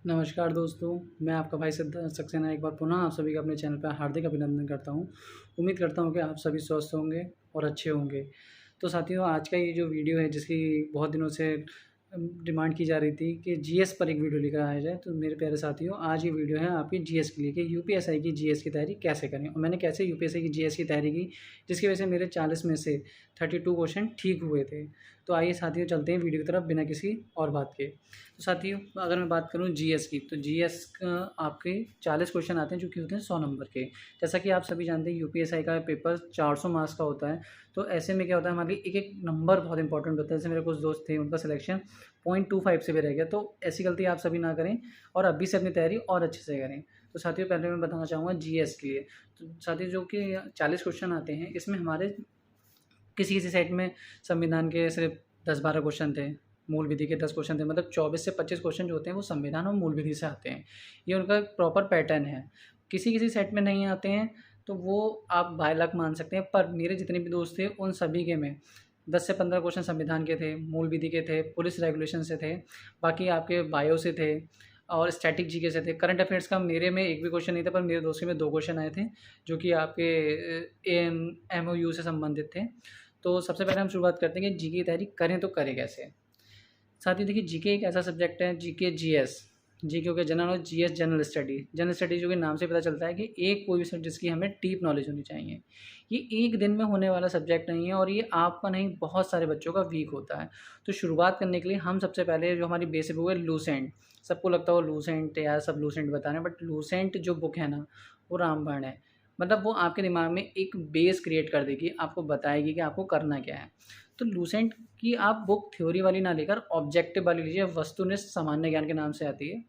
नमस्कार दोस्तों, मैं आपका भाई सिद्धार्थ सक्सेना एक बार पुनः आप सभी का अपने चैनल पर हार्दिक अभिनंदन करता हूं। उम्मीद करता हूं कि आप सभी स्वस्थ होंगे और अच्छे होंगे। तो साथियों, आज का ये जो वीडियो है जिसकी बहुत दिनों से डिमांड की जा रही थी कि जीएस पर एक वीडियो लेकर आया जाए। तो मेरे प्यारे साथियों, आज ये वीडियो है आपकी जीएस के लिए कि यूपीएसआई की जीएस की तैयारी कैसे करें और मैंने कैसे यूपीएसआई की जीएस की तैयारी की, जिसकी वजह से मेरे 40 में से 32 क्वेश्चन ठीक हुए थे। तो आइए साथियों, चलते हैं वीडियो की तरफ बिना किसी और बात के। तो साथियों, अगर मैं बात करूं जीएस की, तो जीएस का आपके 40 क्वेश्चन आते हैं जो कि होते हैं 100 नंबर के। जैसा कि आप सभी जानते हैं, यूपीएसआई का पेपर 400 मार्क्स का होता है। तो ऐसे में क्या होता है, हमारे एक एक नंबर बहुत इंपॉर्टेंट होता है। जैसे मेरे कुछ दोस्त थे, उनका सिलेक्शन 0.25 से भी रह गया। तो ऐसी गलती आप सभी ना करें और अभी से अपनी तैयारी और अच्छे से करें। तो साथियों, पहले मैं बताना चाहूँगा जीएस के लिए। तो साथियों, जो कि 40 क्वेश्चन आते हैं, इसमें हमारे किसी किसी सेट में संविधान के सिर्फ 10-12 क्वेश्चन थे, मूल विधि के 10 क्वेश्चन थे। मतलब 24 से 25 क्वेश्चन जो होते हैं वो संविधान और मूल विधि से आते हैं। ये उनका प्रॉपर पैटर्न है। किसी किसी सेट में नहीं आते हैं तो वो आप बाय लक मान सकते हैं। पर मेरे जितने भी दोस्त थे उन सभी के में 10 से 15 क्वेश्चन संविधान के थे, मूल विधि के थे, पुलिस रेगुलेशन से थे, बाकी आपके बायो से थे और स्टैटिक जीके से थे। करंट अफेयर्स का मेरे में एक भी क्वेश्चन नहीं था, पर मेरे दोस्त के में 2 क्वेश्चन आए थे जो कि आपके एमओयू से संबंधित थे। तो सबसे पहले हम शुरुआत करते हैं कि जीके की तैयारी करें तो करें कैसे। साथ ही देखिए, जीके एक ऐसा सब्जेक्ट है, जीके जीएस, जीके हो गया general knowledge, GS general study. General study जो कि नाम से पता चलता है कि एक कोई भी सब्जेक्ट जिसकी हमें डीप नॉलेज होनी चाहिए। ये एक दिन में होने वाला सब्जेक्ट नहीं है और ये आपका नहीं, बहुत सारे बच्चों का वीक होता है। तो शुरुआत करने के लिए हम सबसे पहले जो हमारी बेसिक बुक है लूसेंट। सबको लगता है वो लूसेंट यार, सब लूसेंट बता रहे हैं, बट लूसेंट जो बुक है ना, वो रामबाण है। मतलब वो आपके दिमाग में एक बेस क्रिएट कर देगी, आपको बताएगी कि आपको करना क्या है। तो लूसेंट कि आप बुक थ्योरी वाली ना लेकर ऑब्जेक्टिव वाली लीजिए। वस्तुनिष्ठ सामान्य ज्ञान के नाम से आती है,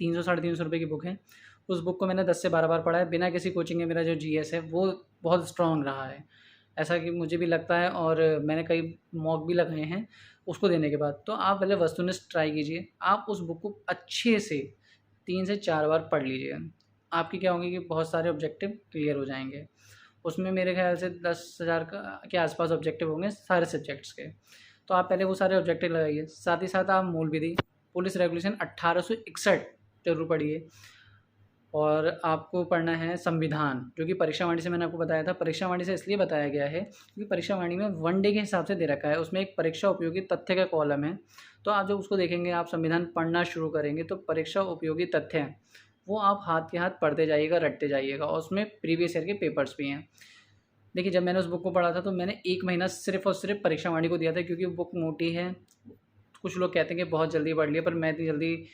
300-350 रुपये की बुक है। उस बुक को मैंने 10 से 12 बार पढ़ा है बिना किसी कोचिंग के। मेरा जो जीएस है वो बहुत स्ट्रॉन्ग रहा है, ऐसा कि मुझे भी लगता है और मैंने कई मॉक भी लगाए हैं उसको देने के बाद। तो आप पहले वस्तुनिष्ठ ट्राई कीजिए। आप उस बुक को अच्छे से 3 से 4 बार पढ़ लीजिए। आपकी क्या होंगे कि बहुत सारे ऑब्जेक्टिव क्लियर हो जाएंगे। उसमें मेरे ख्याल से 10,000 के आसपास ऑब्जेक्टिव होंगे सारे सब्जेक्ट्स के। तो आप पहले वो सारे ऑब्जेक्टिव लगाइए। साथ ही साथ आप मूल विधि, पुलिस रेगुलेशन 1861 जरूर पढ़िए। और आपको पढ़ना है संविधान, जो कि परीक्षा वाणी से मैंने आपको बताया था। परीक्षा वाणी से इसलिए बताया गया है क्योंकि परीक्षा वाणी में वन डे के हिसाब से दे रखा है। उसमें एक परीक्षा उपयोगी तथ्य का कॉलम है। तो आप जब उसको देखेंगे, आप संविधान पढ़ना शुरू करेंगे तो परीक्षा उपयोगी तथ्य हैं वो आप हाथ के हाथ पढ़ते जाइएगा, रटते जाइएगा। और उसमें प्रीवियस ईयर के पेपर्स भी हैं। देखिए, जब मैंने उस बुक को पढ़ा था तो मैंने 1 महीना सिर्फ और सिर्फ परीक्षा वाणी को दिया था, क्योंकि वो बुक मोटी है। कुछ लोग कहते हैं कि बहुत जल्दी पढ़ लिया, पर मैं इतनी जल्दी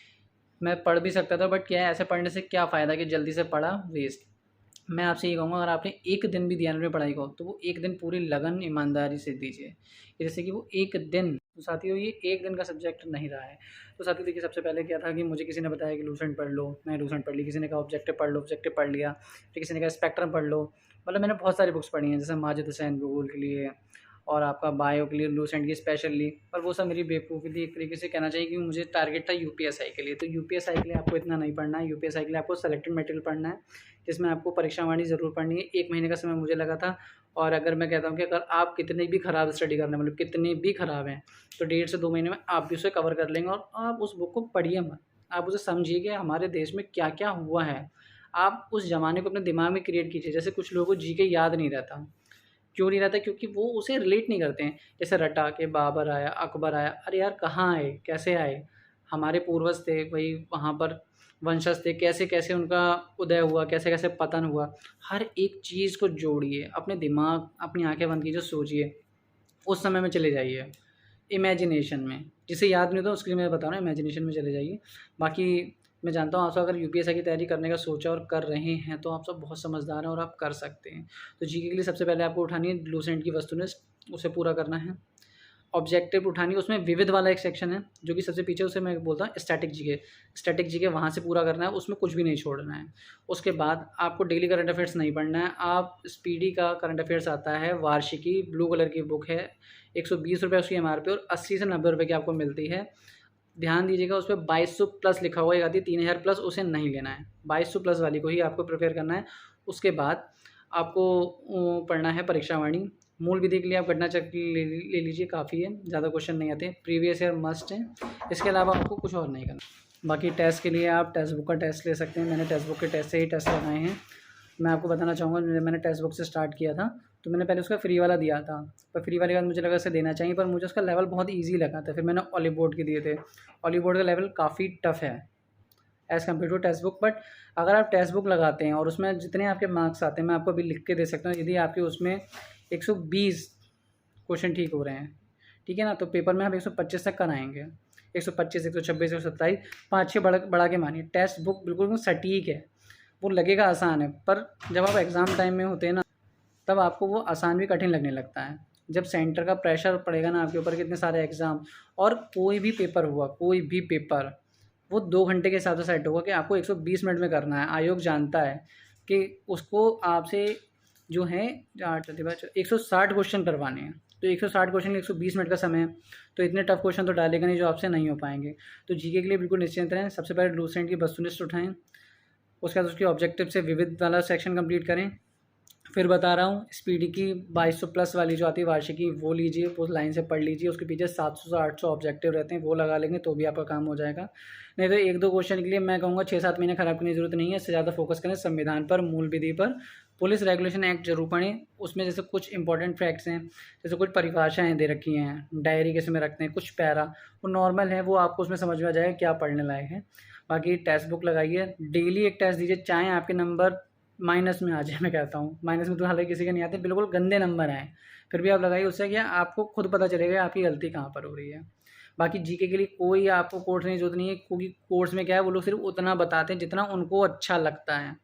मैं पढ़ भी सकता था, बट क्या है, ऐसे पढ़ने से क्या फ़ायदा कि जल्दी से पढ़ा वेस्ट। मैं आपसे ये कहूँगा, अगर आपने एक दिन भी दिया अपनी पढ़ाई को, तो वो एक दिन पूरी लगन ईमानदारी से दीजिए, जैसे कि वो एक दिन। तो साथियों, ये एक दिन का सब्जेक्ट नहीं रहा है। तो साथियों देखिए, सबसे पहले क्या था कि मुझे किसी ने बताया कि लूसेंट पढ़ लो, मैं लूसेंट पढ़ ली। किसी ने कहा ऑब्जेक्टिव पढ़ लो, ऑब्जेक्टिव पढ़ लिया। फिर किसी ने कहा स्पेक्ट्रम पढ़ लो। मतलब मैंने बहुत सारी बुक्स पढ़ी हैं, जैसे माजिद हुसैन भूगोल के लिए और आपका बायो के लिए लूसेंट की स्पेशली। पर वो सब मेरी बेवकूफ़ी थी, एक तरीके से कहना चाहिए, कि मुझे टारगेट था यूपीएसआई के लिए। तो यूपीएसआई के लिए आपको इतना नहीं पढ़ना है। यूपीएसआई के लिए आपको सेलेक्टेड मटेरियल पढ़ना है, जिसमें आपको परीक्षा वाणी ज़रूर पढ़नी है। 1 महीने का समय मुझे लगा था। और अगर मैं कहता हूँ कि अगर आप कितने भी ख़राब स्टडी कर रहे हैं, मतलब कितने भी ख़राब हैं, तो 1.5 से 2 महीने में आप भी उसे कवर कर लेंगे। और आप उस बुक को पढ़िए मत, आप उसे समझिए कि हमारे देश में क्या क्या हुआ है। आप उस ज़माने को अपने दिमाग में क्रिएट कीजिए। जैसे कुछ लोगों को जीके याद नहीं रहता, क्यों नहीं रहता? क्योंकि वो उसे रिलेट नहीं करते हैं। जैसे रटा के बाबर आया, अकबर आया, अरे यार कहाँ आए, कैसे आए? हमारे पूर्वज थे, वही वहाँ पर वंशज थे, कैसे-कैसे उनका उदय हुआ, कैसे-कैसे पतन हुआ। हर एक चीज़ को जोड़िए, अपने दिमाग, अपनी आँखें बंद कीजिए, सोचिए, उस समय में चले जाइए, इमेजिनेशन में। जिसे याद नहीं होता उसके लिए मैं बता रहा हूँ, इमेजिनेशन में चले जाइए। बाकी मैं जानता हूँ आप सब अगर यूपीएससी की तैयारी करने का सोचा और कर रहे हैं, तो आप सब बहुत समझदार हैं और आप कर सकते हैं। तो जीके के लिए सबसे पहले आपको उठानी है लूसेंट की वस्तुनिष्ठ, उसे पूरा करना है। ऑब्जेक्टिव उठानी है, उसमें विविध वाला एक सेक्शन है जो कि सबसे पीछे, उसे मैं बोलता हूँ स्टैटिक जीके। स्टैटिक जीके वहाँ से पूरा करना है, उसमें कुछ भी नहीं छोड़ना है। उसके बाद आपको डेली करंट अफेयर्स नहीं पढ़ना है। आप स्पीडी का करंट अफेयर्स आता है, वार्षिकी, ब्लू कलर की बुक है, 120 रुपये उसकी एमआरपी और 80 से 90 रुपये की आपको मिलती है। ध्यान दीजिएगा, उस पे 2200 प्लस लिखा हुआ है, एक आती है 3000 प्लस, उसे नहीं लेना है। 2200 प्लस वाली को ही आपको प्रिपेयर करना है। उसके बाद आपको पढ़ना है परीक्षा वाणी। मूल विधि के लिए आप घटना चक्र ले लीजिए, काफ़ी है, ज़्यादा क्वेश्चन नहीं आते। प्रीवियस ईयर मस्ट है, इसके अलावा आपको कुछ और नहीं करना। बाकी टेस्ट के लिए आप टेक्स्ट बुक का टेस्ट ले सकते हैं। मैंने टेक्स्ट बुक के टेस्ट से ही टेस्ट लगाए हैं। मैं आपको बताना चाहूँगा, मैंने टेक्स्ट बुक से स्टार्ट किया था तो मैंने पहले उसका फ्री वाला दिया था, पर फ्री वाले का मुझे लगा इसे देना चाहिए, पर मुझे उसका लेवल बहुत ईजी लगा था। फिर मैंने ऑलिव बोर्ड के दिए थे। ऑलिव बोर्ड का लेवल काफ़ी टफ है as compared to textbook, but अगर आप टेक्स्ट बुक लगाते हैं और उसमें जितने आपके मार्क्स आते हैं, मैं आपको अभी लिख के दे सकता हूँ। यदि आपके उसमें 120 क्वेश्चन ठीक हो रहे हैं, ठीक है ना, तो पेपर में हम 125 तक कराएंगे। 125, 126, 127, 5-6 बढ़ा के मानिए। टेक्स्ट बुक बिल्कुल सटीक है, वो लगेगा आसान है, पर जब आप एग्ज़ाम टाइम में होते हैं ना, तब आपको वो आसान भी कठिन लगने लगता है। जब सेंटर का प्रेशर पड़ेगा ना आपके ऊपर, कितने सारे एग्ज़ाम, और कोई भी पेपर हुआ, कोई भी पेपर, वो 2 घंटे के हिसाब से सेट होगा कि आपको 120 मिनट में करना है। आयोग जानता है कि उसको आपसे जो है 160 क्वेश्चन करवाने हैं, तो 160 क्वेश्चन के 120 मिनट का समय है, तो इतने टफ क्वेश्चन तो डालेगा नहीं जो आपसे नहीं हो पाएंगे। तो जीके के लिए बिल्कुल निश्चिंत रहें। सबसे पहले लूसेंट की वस्तुनिष्ठ उठाएं, उसके बाद उसके ऑब्जेक्टिव से विविध वाला सेक्शन कंप्लीट करें। फिर बता रहा हूँ, स्पीडी की 2200 प्लस वाली जो आती है वार्षिकी, वो लीजिए, वो लाइन से पढ़ लीजिए। उसके पीछे 700 से 800 ऑब्जेक्टिव रहते हैं, वो लगा लेंगे तो भी आपका काम हो जाएगा। नहीं तो 1-2 क्वेश्चन के लिए मैं कहूँगा 6-7 महीने खराब करने की जरूरत नहीं है। इससे ज़्यादा फोकस करें संविधान पर, मूल विधि पर, पुलिस रेगुलेशन एक्ट जरूर पढ़ें। उसमें जैसे कुछ इंपॉर्टेंट फैक्ट्स हैं, जैसे कुछ परिभाषाएँ दे रखी हैं, डायरी कैसे में रखते हैं, कुछ पैरा, वो नॉर्मल है, वो आपको उसमें समझ में आ जाएगा क्या पढ़ने लायक है। बाकी टेक्स्ट बुक लगाइए, डेली एक टेस्ट दीजिए, चाहे आपके नंबर माइनस में आ जाए। मैं कहता हूँ माइनस में तो हालांकि किसी के नहीं आते, बिल्कुल गंदे नंबर आए, फिर भी आप लगाइए। उससे क्या आपको खुद पता चलेगा आपकी गलती कहाँ पर हो रही है। बाकी जीके के लिए कोई आपको कोर्स की जरूरत नहीं है, क्योंकि कोर्स में क्या है, वो लोग सिर्फ उतना बताते हैं जितना उनको अच्छा लगता है,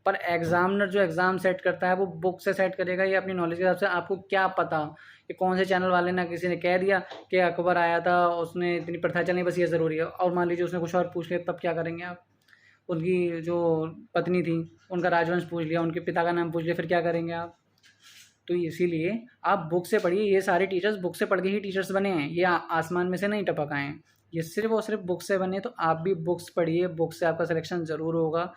पर एग्जामिनर जो एग्ज़ाम सेट करता है वो बुक से सेट करेगा या अपनी नॉलेज के हिसाब से। आपको क्या पता कि कौन से चैनल वाले ने, किसी ने कह दिया कि अकबर आया था, उसने इतनी प्रथा चलनी, बस ये ज़रूरी है, और मान लीजिए उसने कुछ और पूछ लिया, तब क्या करेंगे आप? उनकी जो पत्नी थी उनका राजवंश पूछ लिया, उनके पिता का नाम पूछ लिया, फिर क्या करेंगे आप? तो इसीलिए आप बुक से पढ़िए। ये सारे टीचर्स बुक से पढ़ के ही टीचर्स बने हैं, ये आसमान में से नहीं टपक आए हैं, ये सिर्फ और सिर्फ बुक से बने। तो आप भी बुक्स पढ़िए, बुक से आपका सिलेक्शन ज़रूर होगा।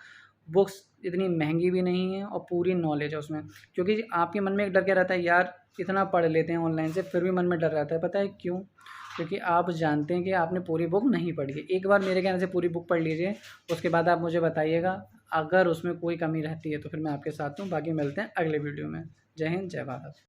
बुक्स इतनी महंगी भी नहीं है और पूरी नॉलेज है उसमें। क्योंकि आपके मन में एक डर क्या रहता है, यार इतना पढ़ लेते हैं ऑनलाइन से, फिर भी मन में डर रहता है। पता है क्यों? क्योंकि आप जानते हैं कि आपने पूरी बुक नहीं पढ़ी है। एक बार मेरे कहने से पूरी बुक पढ़ लीजिए, उसके बाद आप मुझे बताइएगा। अगर उसमें कोई कमी रहती है तो फिर मैं आपके साथ हूँ। बाकी मिलते हैं अगले वीडियो में। जय हिंद, जय भारत।